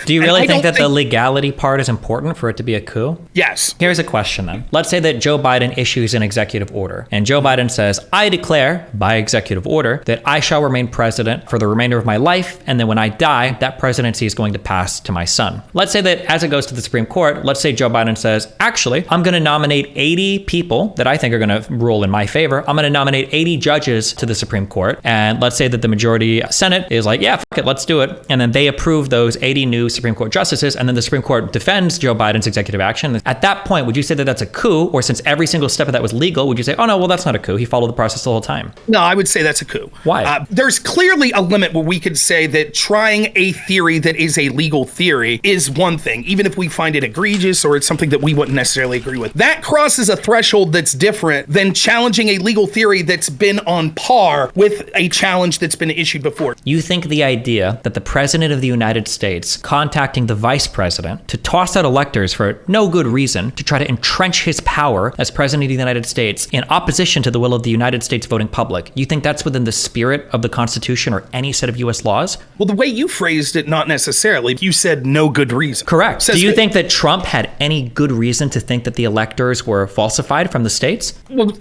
Do you And really I think don't that the legality part is important for it to be a coup? Yes. Here's a question then. Let's say that Joe Biden issues an executive order, and Joe Biden says, I declare by executive order that I shall remain president for the remainder of my life, and then when I die, that presidency is going to pass to my son. Let's say that as it goes to the Supreme Court, let's say Joe Biden says, actually, I'm going to nominate 80 people that I think are going to rule in my favor. I'm going to nominate 80 judges to the Supreme Court. And let's say that the majority Senate is like, yeah, fuck it, let's do it. And then they approve those 80 new Supreme Court justices. And then the Supreme Court defends Joe Biden's executive action. At that point, would you say that that's a coup? Or since every single step of that was legal, would you say, oh no, well, that's not a coup. He followed the process the whole time? No, I would say that's a coup. Why? There's clearly a limit where we could say that trying a theory that is a legal theory is one thing, even if we find it egregious or it's something that we wouldn't necessarily agree with. That crosses a threshold that's different than challenging a legal theory that's been on par with a challenge that's been issued before. You think the idea that the president of the United States contacting the vice president to toss out electors for no good reason to try to entrench his power as president of the United States in opposition to the will of the United States voting public, you think that's within the spirit of the Constitution or any set of U.S. laws? Well, the way you phrased it, not necessarily. You said no good reason. Correct. Do you think that Trump had any good reason to think that the electors were falsified from the states? Well,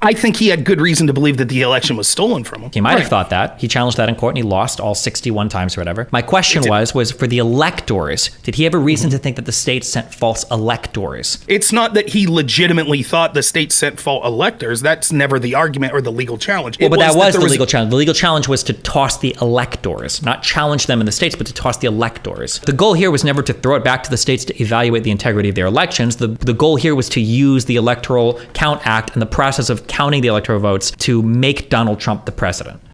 I think he had good reason to believe that the election was stolen from him. He might have thought that. He challenged that in court and he lost all 61 times or whatever. My question was for the electors, did he have a reason to think that the states sent false electors? It's not that he legitimately thought the states sent false electors. That's never the argument or the legal challenge. Well, but that was the legal challenge. The legal challenge was to toss the electors, not challenge them in the states, but to toss the electors. The goal here was never to throw it back to the states to evaluate the integrity of their elections. The goal here was to use the Electoral Count Act and the process of counting the electoral votes to make Donald Trump the president.